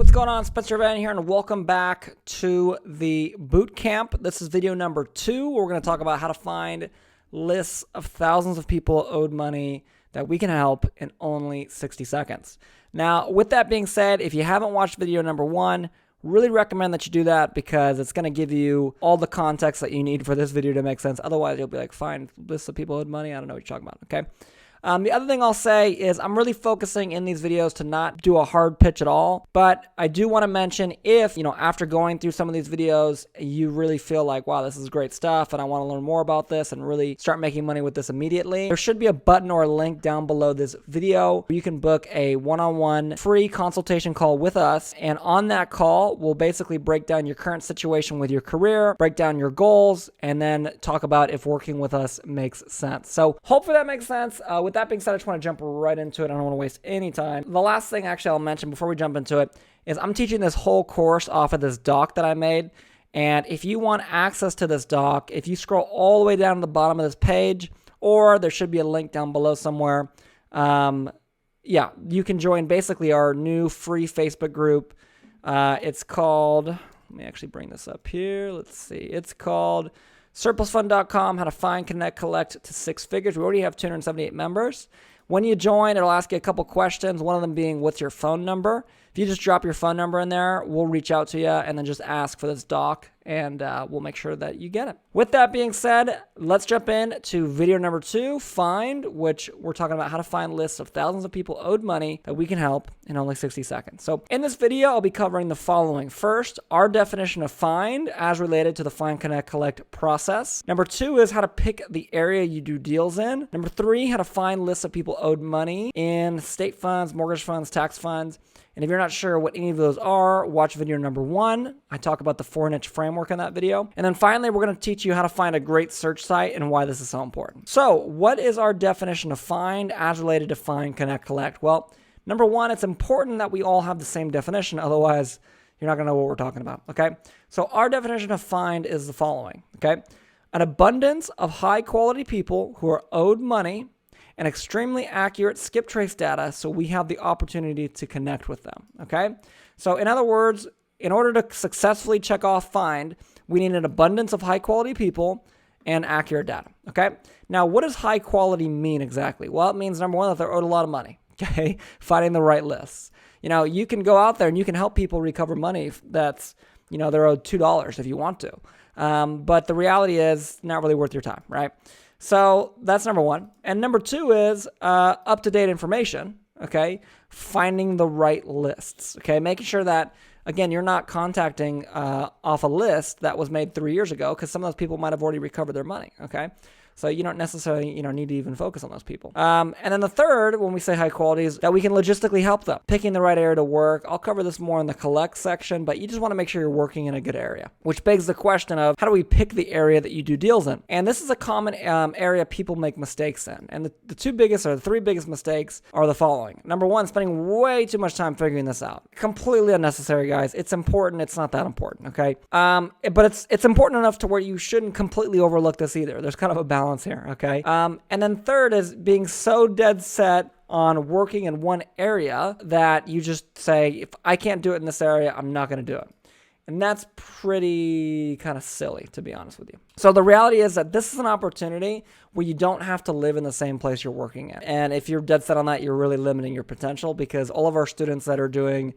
what's going on? Spencer Van here, and welcome back to the boot camp. This is video number 2. We're going to talk about how to find lists of thousands of people owed money that we can help in only 60 seconds. Now, with that being said, if you haven't watched video number 1, really recommend that you do that because it's going to give you all the context that you need for this video to make sense. Otherwise, you'll be like, find lists of people owed money. I don't know what you're talking about, okay? The other thing I'll say is I'm really focusing in these videos to not do a hard pitch at all, but I do want to mention if, after going through some of these videos, you really feel like, wow, this is great stuff and I want to learn more about this and really start making money with this immediately, there should be a button or a link down below this video where you can book a one-on-one free consultation call with us. And on that call, we'll basically break down your current situation with your career, break down your goals, and then talk about if working with us makes sense. So hopefully that makes sense. With that being said, I just want to jump right into it. I don't want to waste any time. The last thing actually I'll mention before we jump into it is I'm teaching this whole course off of this doc that I made. And if you want access to this doc, if you scroll all the way down to the bottom of this page, or there should be a link down below somewhere, you can join basically our new free Facebook group. It's called, let me actually bring this up here. Let's see. It's called surplusfund.com, how to find, connect, collect to 6 figures. We already have 278 members. When you join, it'll ask you a couple questions, one of them being, what's your phone number? If you just drop your phone number in there, we'll reach out to you and then just ask for this doc, and we'll make sure that you get it. With that being said, let's jump in to video number 2, Find, which we're talking about how to find lists of thousands of people owed money that we can help in only 60 seconds. So in this video, I'll be covering the following. First, our definition of find as related to the find, connect, collect process. Number 2 is how to pick the area you do deals in. Number 3, how to find lists of people owed money in state funds, mortgage funds, tax funds. And if you're not sure what any of those are, watch video number 1. I talk about the 4-niche framework in that video. And then finally, we're going to teach you how to find a great search site and why this is so important. So what is our definition of find as related to find, connect, collect? Well, number 1, it's important that we all have the same definition. Otherwise, you're not going to know what we're talking about, okay? So our definition of find is the following, okay? An abundance of high-quality people who are owed money and extremely accurate skip trace data so we have the opportunity to connect with them, okay? So in other words, in order to successfully check off find, we need an abundance of high quality people and accurate data, okay? Now, what does high quality mean exactly? Well, it means number 1, that they're owed a lot of money, okay? Finding the right lists. You can go out there and you can help people recover money that's, they're owed $2 if you want to. But the reality is not really worth your time, right? So that's number 1. And number 2 is up-to-date information, okay? Finding the right lists, okay? Making sure that, again, you're not contacting off a list that was made 3 years ago because some of those people might have already recovered their money, okay? So you don't necessarily, need to even focus on those people. And then the third, when we say high quality, is that we can logistically help them. Picking the right area to work. I'll cover this more in the collect section, but you just want to make sure you're working in a good area. Which begs the question of, how do we pick the area that you do deals in? And this is a common area people make mistakes in. And the 3 biggest mistakes are the following. Number 1, spending way too much time figuring this out. Completely unnecessary, guys. It's important. It's not that important, okay? But it's important enough to where you shouldn't completely overlook this either. There's kind of a balance here, okay? And then third is being so dead set on working in one area that you just say, if I can't do it in this area, I'm not going to do it. And that's pretty kind of silly, to be honest with you. So the reality is that this is an opportunity where you don't have to live in the same place you're working at. And if you're dead set on that, you're really limiting your potential because all of our students that are doing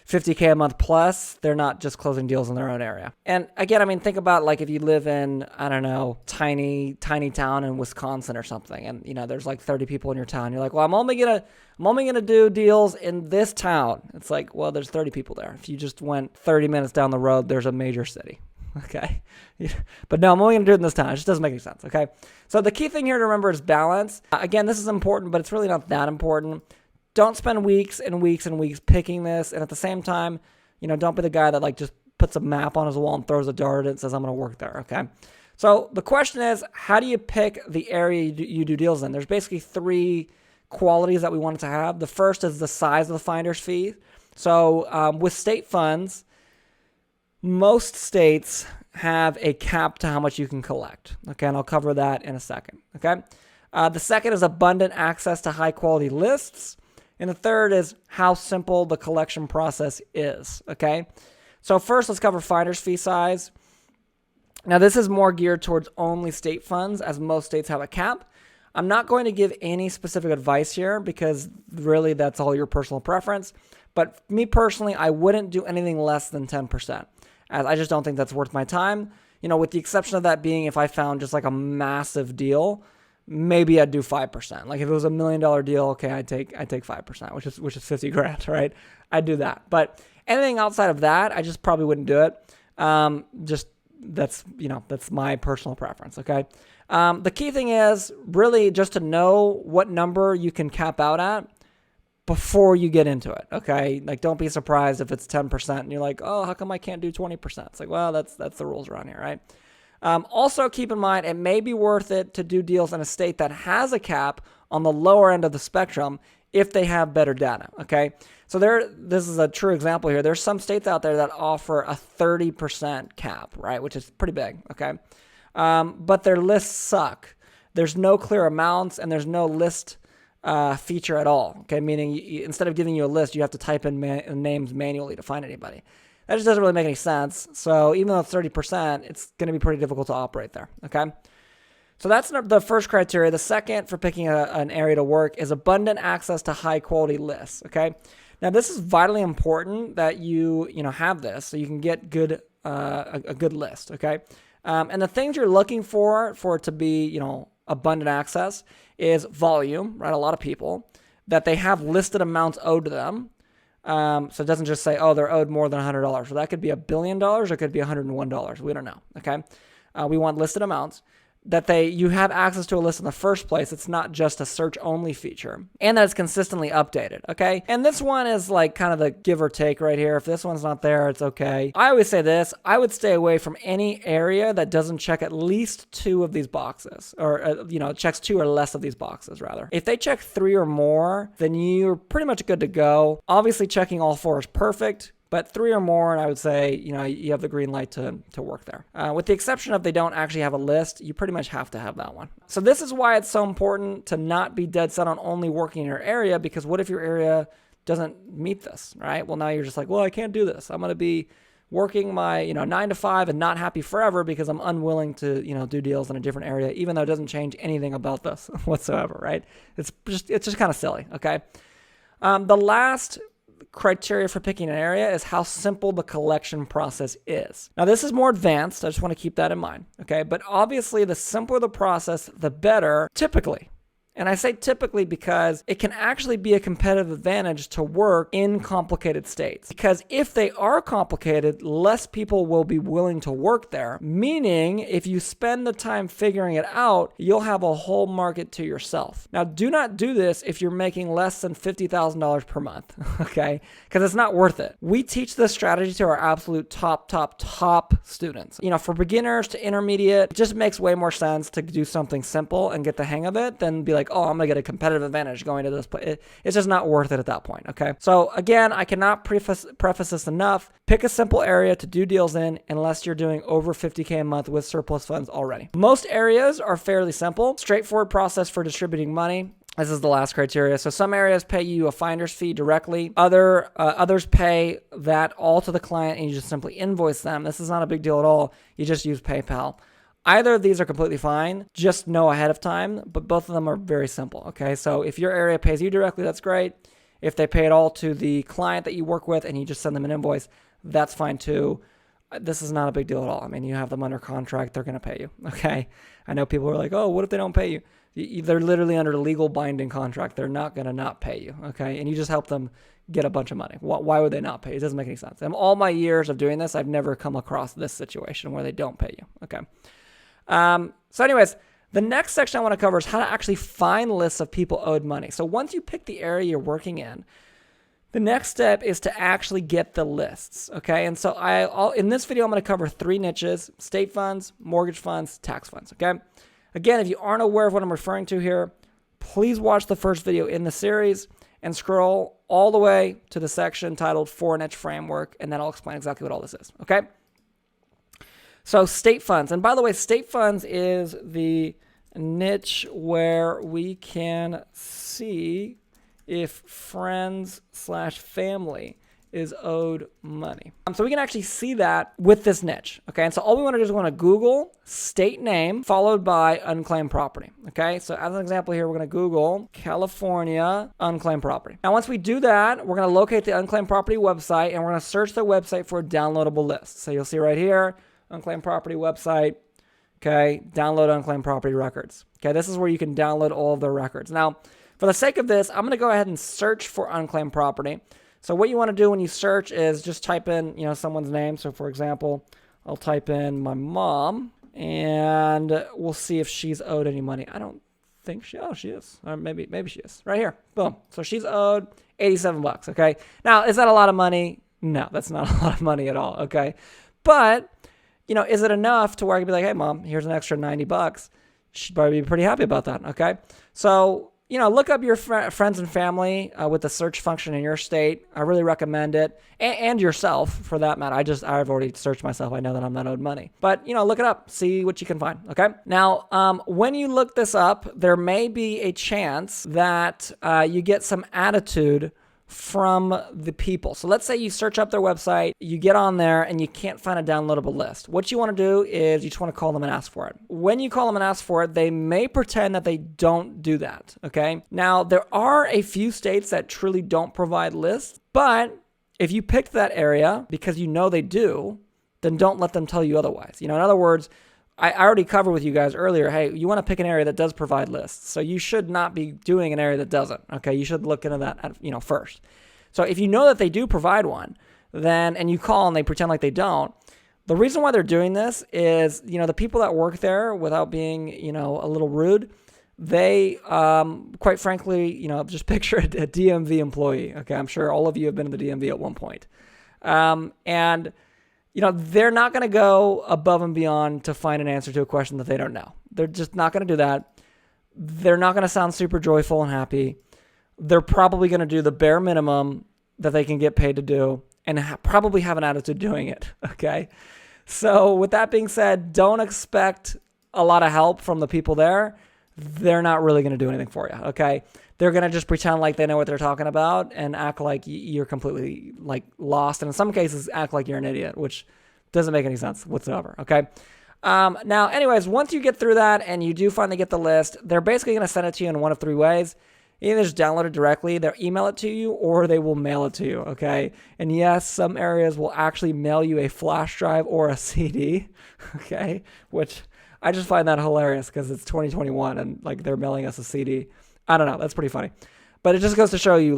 $50K a month plus, they're not just closing deals in their own area. And again, think about like if you live in, I don't know, tiny town in Wisconsin or something, and there's like 30 people in your town. You're like, well, I'm only gonna do deals in this town. It's like, well, there's 30 people there. If you just went 30 minutes down the road, there's a major city. Okay. But no, I'm only gonna do it in this town. It just doesn't make any sense. Okay. So the key thing here to remember is balance. Again, this is important, but it's really not that important. Don't spend weeks and weeks and weeks picking this. And at the same time, don't be the guy that like just puts a map on his wall and throws a dart and says, I'm going to work there. Okay. So the question is, how do you pick the area you do deals in? There's basically 3 qualities that we want it to have. The first is the size of the finder's fee. So with state funds, most states have a cap to how much you can collect. Okay. And I'll cover that in a second. Okay. The second is abundant access to high quality lists. And the third is how simple the collection process is, okay? So first, let's cover finder's fee size. Now, this is more geared towards only state funds, as most states have a cap. I'm not going to give any specific advice here because really that's all your personal preference. But me personally, I wouldn't do anything less than 10%, as I just don't think that's worth my time. You know, with the exception of that being if I found just like a massive deal, maybe I'd do 5%. Like if it was $1 million deal, okay, I'd take 5%, which is 50 grand, right? I'd do that. But anything outside of that, I just probably wouldn't do it. That's my personal preference, okay? The key thing is really just to know what number you can cap out at before you get into it, okay? Like, don't be surprised if it's 10% and you're like, oh, how come I can't do 20%? It's like, well, that's the rules around here, right? Also, keep in mind, it may be worth it to do deals in a state that has a cap on the lower end of the spectrum if they have better data, okay? So this is a true example here. There's some states out there that offer a 30% cap, right, which is pretty big, okay? But their lists suck. There's no clear amounts and there's no list feature at all, okay? Meaning instead of giving you a list, you have to type in names manually to find anybody. That just doesn't really make any sense. So even though it's 30%, it's going to be pretty difficult to operate there, okay? So that's the first criteria. The second for picking an area to work is abundant access to high quality lists, okay? Now this is vitally important that you have this so you can get a good list, okay? And the things you're looking for it to be, abundant access is volume, right? A lot of people, that they have listed amounts owed to them. So it doesn't just say, oh, they're owed more than $100. So that could be $1 billion or it could be $101. We don't know, okay? We want listed amounts. That you have access to a list in the first place. It's not just a search only feature, and that it's consistently updated. Okay. And this one is like kind of the give or take right here. If this one's not there, it's okay. I always say this, I would stay away from any area that doesn't check at least 2 of these boxes or, checks 2 or less of these boxes rather. If they check 3 or more, then you're pretty much good to go. Obviously checking all 4 is perfect. But 3 or more, and I would say, you have the green light to work there. With the exception of they don't actually have a list, you pretty much have to have that one. So this is why it's so important to not be dead set on only working in your area, because what if your area doesn't meet this, right? Well, now you're just like, well, I can't do this. I'm going to be working my 9 to 5 and not happy forever because I'm unwilling to do deals in a different area, even though it doesn't change anything about this whatsoever, right? It's just kind of silly, okay? The last criteria for picking an area is how simple the collection process is. Now, this is more advanced. I just want to keep that in mind, okay? But obviously, the simpler the process, the better, typically. And I say typically because it can actually be a competitive advantage to work in complicated states. Because if they are complicated, less people will be willing to work there. Meaning, if you spend the time figuring it out, you'll have a whole market to yourself. Now, do not do this if you're making less than $50,000 per month, okay? Because it's not worth it. We teach this strategy to our absolute top students. For beginners to intermediate, it just makes way more sense to do something simple and get the hang of it than be like, oh, I'm going to get a competitive advantage going to this place. It's just not worth it at that point, okay? So again, I cannot preface this enough. Pick a simple area to do deals in unless you're doing over $50K a month with surplus funds already. Most areas are fairly simple, straightforward process for distributing money. This is the last criteria. So some areas pay you a finder's fee directly. Others pay that all to the client and you just simply invoice them. This is not a big deal at all. You just use PayPal. Either of these are completely fine. Just know ahead of time, but both of them are very simple, okay? So if your area pays you directly, that's great. If they pay it all to the client that you work with and you just send them an invoice, that's fine too. This is not a big deal at all. I mean, you have them under contract, they're going to pay you, okay? I know people are like, oh, what if they don't pay you? They're literally under a legal binding contract. They're not going to not pay you, okay? And you just help them get a bunch of money. Why would they not pay? It doesn't make any sense. In all my years of doing this, I've never come across this situation where they don't pay you, okay? So anyways, the next section I want to cover is how to actually find lists of people owed money. So once you pick the area you're working in, the next step is to actually get the lists, okay? And so in this video, I'm going to cover 3 niches: state funds, mortgage funds, tax funds, okay? Again, if you aren't aware of what I'm referring to here, please watch the first video in the series and scroll all the way to the section titled 4 Niche Framework, and then I'll explain exactly what all this is, okay? So state funds, and by the way, state funds is the niche where we can see if friends/family is owed money. So we can actually see that with this niche, okay? And so all we want to do is we want to Google state name followed by unclaimed property, okay? So as an example here, we're going to Google California unclaimed property. Now, once we do that, we're going to locate the unclaimed property website, and we're going to search the website for a downloadable list. So you'll see right here, unclaimed property website, okay? Download unclaimed property records. Okay, this is where you can download all of their records. Now, for the sake of this, I'm going to go ahead and search for unclaimed property. So what you want to do when you search is just type in, someone's name. So for example, I'll type in my mom, and we'll see if she's owed any money. I don't think she is. Or maybe she is. Right here. Boom. So she's owed $87. Okay. Now, is that a lot of money? No, that's not a lot of money at all. Okay. But, is it enough to where I can be like, hey, mom, here's an extra $90. She'd probably be pretty happy about that. Okay. So, look up your friends and family with the search function in your state. I really recommend it. And yourself, for that matter. I've already searched myself. I know that I'm not owed money. But, look it up. See what you can find, okay? Now, when you look this up, there may be a chance that you get some attitude from the people. So let's say you search up their website, you get on there, and you can't find a downloadable list. What you want to do is you just want to call them and ask for it. When you call them and ask for it, they may pretend that they don't do that, okay? Now, there are a few states that truly don't provide lists, but if you picked that area because you know they do, then don't let them tell you otherwise. In other words, I already covered with you guys earlier, hey, you want to pick an area that does provide lists. So you should not be doing an area that doesn't, okay? You should look into that, first. So if you know that they do provide one, and you call and they pretend like they don't, the reason why they're doing this is, the people that work there, without being, a little rude, they, quite frankly, just picture a DMV employee, okay? I'm sure all of you have been in the DMV at one point. They're not going to go above and beyond to find an answer to a question that they don't know. They're just not going to do that. They're not going to sound super joyful and happy. They're probably going to do the bare minimum that they can get paid to do and probably have an attitude doing it, okay? So with that being said, don't expect a lot of help from the people there. They're not really going to do anything for you, okay? They're going to just pretend like they know what they're talking about and act like you're completely lost. And in some cases, act like you're an idiot, which doesn't make any sense whatsoever. Okay. Now, anyways, once you get through that and you do finally get the list, they're basically going to send it to you in one of three ways. Either just download it directly, they'll email it to you, or they will mail it to you. Okay. And yes, some areas will actually mail you a flash drive or a CD. Okay. Which I just find that hilarious because it's 2021 and they're mailing us a CD. I don't know. That's pretty funny. But it just goes to show you,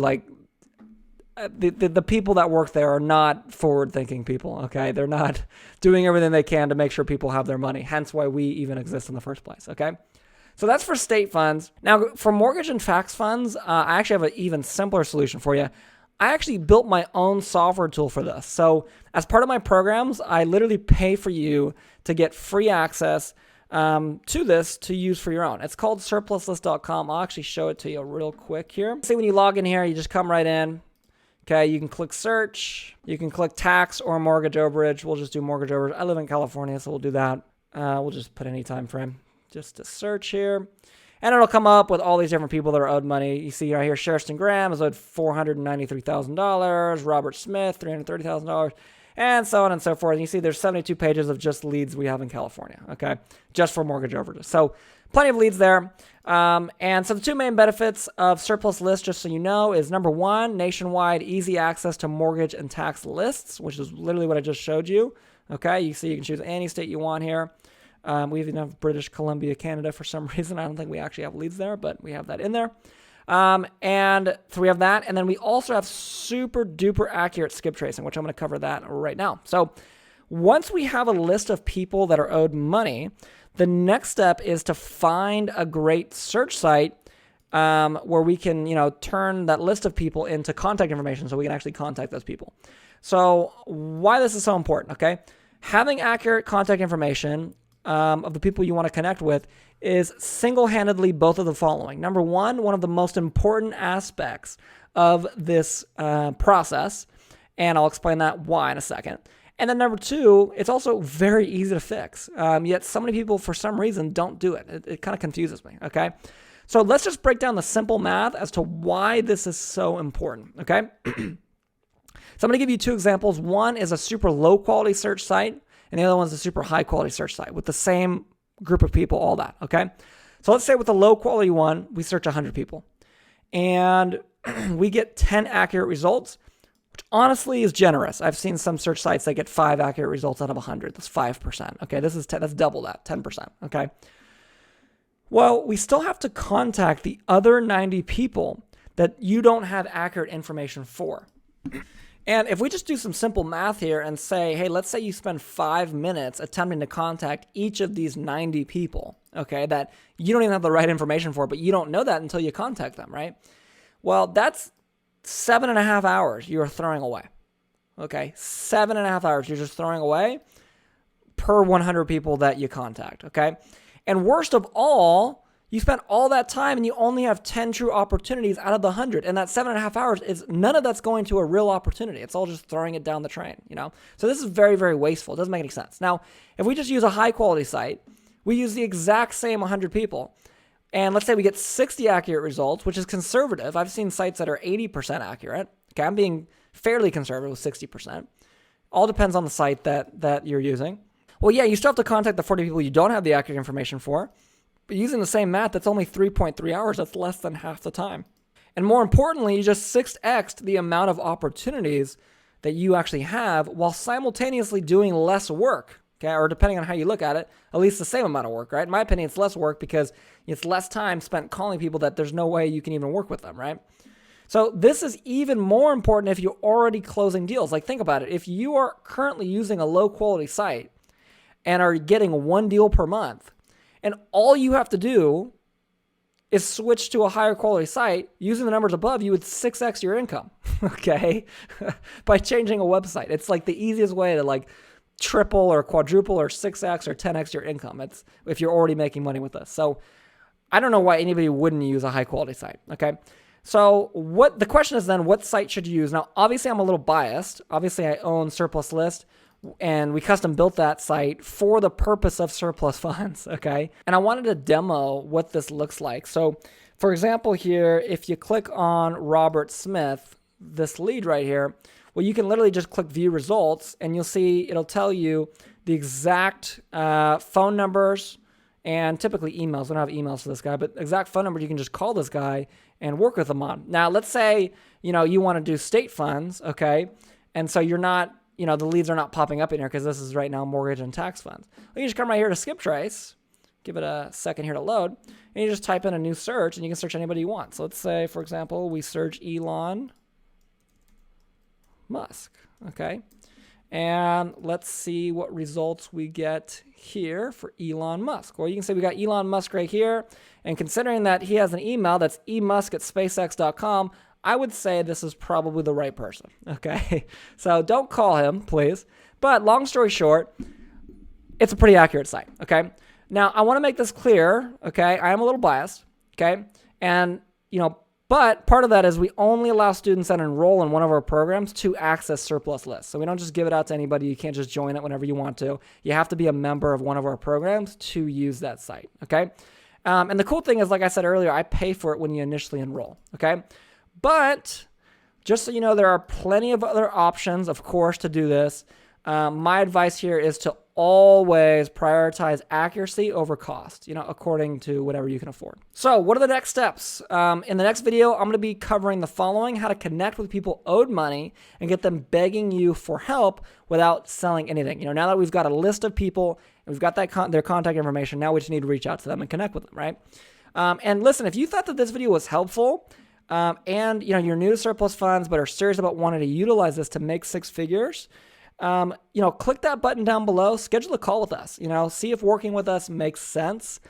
the people that work there are not forward-thinking people, okay? They're not doing everything they can to make sure people have their money, hence why we even exist in the first place, okay? So that's for state funds. Now, for mortgage and tax funds, I actually have an even simpler solution for you. I actually built my own software tool for this. So as part of my programs, I literally pay for you to get free access to this to use for your own. It's called surpluslist.com. I'll actually show it to you real quick here. See, when you log in here, you just come right in. Okay, you can click search. You can click tax or mortgage overage. We'll just do mortgage overage. I live in California, so we'll do that. We'll just put any time frame just to search here. And it'll come up with all these different people that are owed money. You see right here, Sherston Graham is owed $493,000. Robert Smith, $330,000. And so on and so forth. And you see there's 72 pages of just leads we have in California, okay, just for mortgage overages. So plenty of leads there. And so the two main benefits of Surplus List, just so you know, is number one, nationwide easy access to mortgage and tax lists, which is literally what I just showed you, okay? You see you can choose any state you want here. We even have British Columbia, Canada for some reason. I don't think we actually have leads there, but we have that in there. And so we have that. And then we also have super duper accurate skip tracing, which I'm going to cover that right now. So once we have a list of people that are owed money, the next step is to find a great search site where we can, turn that list of people into contact information so we can actually contact those people. So why this is so important, okay? Having accurate contact information of the people you want to connect with is single-handedly both of the following. Number one of the most important aspects of this process, and I'll explain that why in a second. And then number two, it's also very easy to fix. Yet so many people, for some reason, don't do it. It kind of confuses me, okay? So let's just break down the simple math as to why this is so important, okay? So I'm going to give you 2 examples. One is a super low quality search site, and the other one is a super high quality search site with the same group of people, all that, okay? So let's say with the low quality one, we search 100 people, and we get 10 accurate results, which honestly is generous. I've seen some search sites that get 5 accurate results out of 100. That's 5%, okay? That's double that, 10%, okay? Well, we still have to contact the other 90 people that you don't have accurate information for. And if we just do some simple math here and say, hey, let's say you spend 5 minutes attempting to contact each of these 90 people, okay, that you don't even have the right information for, but you don't know that until you contact them, right? Well, that's 7.5 hours you are throwing away, okay? 7.5 hours you're just throwing away per 100 people that you contact, okay? And worst of all, you spent all that time and you only have 10 true opportunities out of the 100. And that 7.5 hours is none of that's going to a real opportunity. It's all just throwing it down the drain, you know? So this is very, very wasteful. It doesn't make any sense. Now, if we just use a high quality site, we use the exact same 100 people. And let's say we get 60 accurate results, which is conservative. I've seen sites that are 80% accurate. Okay, I'm being fairly conservative with 60%. All depends on the site that you're using. Well, yeah, you still have to contact the 40 people you don't have the accurate information for. But using the same math, that's only 3.3 hours. That's less than half the time. And more importantly, you just 6x'd the amount of opportunities that you actually have while simultaneously doing less work, okay? Or depending on how you look at it, at least the same amount of work, right? In my opinion, it's less work because it's less time spent calling people that there's no way you can even work with them, right? So this is even more important if you're already closing deals. Like, think about it. If you are currently using a low quality site and are getting 1 deal per month, and all you have to do is switch to a higher quality site, using the numbers above, you would 6x your income, okay? By changing a website. It's like the easiest way to like triple or quadruple or 6x or 10x your income. It's if you're already making money with this. So I don't know why anybody wouldn't use a high quality site, okay? So the question is then, what site should you use? Now, obviously I'm a little biased. Obviously I own Surplus List, and we custom built that site for the purpose of surplus funds, okay? And I wanted to demo what this looks like. So for example here, if you click on Robert Smith, this lead right here, well, you can literally just click view results and you'll see it'll tell you the exact phone numbers and typically emails. We don't have emails for this guy, but exact phone numbers you can just call this guy and work with him on. Now, let's say, you want to do state funds, okay? And so you're not, the leads are not popping up in here because this is right now mortgage and tax funds. Well, you just come right here to skip trace, give it a second here to load, and you just type in a new search and you can search anybody you want. So let's say, for example, we search Elon Musk, okay? And let's see what results we get here for Elon Musk. Well, you can say we got Elon Musk right here, and considering that he has an email that's emusk@spacex.com, I would say this is probably the right person, okay? So don't call him, please. But long story short, it's a pretty accurate site, okay? Now, I want to make this clear, okay? I am a little biased, okay? And, but part of that is we only allow students that enroll in one of our programs to access Surplus List. So we don't just give it out to anybody. You can't just join it whenever you want to. You have to be a member of one of our programs to use that site, okay? And the cool thing is, like I said earlier, I pay for it when you initially enroll, okay? But just so you know, there are plenty of other options, of course, to do this. My advice here is to always prioritize accuracy over cost, according to whatever you can afford. So what are the next steps? In the next video, I'm going to be covering the following: how to connect with people owed money and get them begging you for help without selling anything. Now that we've got a list of people and we've got their contact information, now we just need to reach out to them and connect with them, right? And listen, if you thought that this video was helpful, and you're new to surplus funds but are serious about wanting to utilize this to make 6 figures, click that button down below, schedule a call with us, see if working with us makes sense.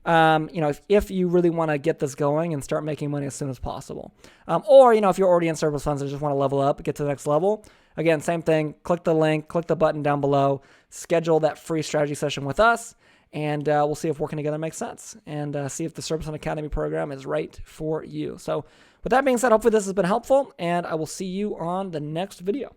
If you really want to get this going and start making money as soon as possible. Or, if you're already in surplus funds and just want to level up, get to the next level, again, same thing, click the link, click the button down below, schedule that free strategy session with us, and we'll see if working together makes sense, and see if the Surplus Fund Academy program is right for you. So with that being said, hopefully this has been helpful, and I will see you on the next video.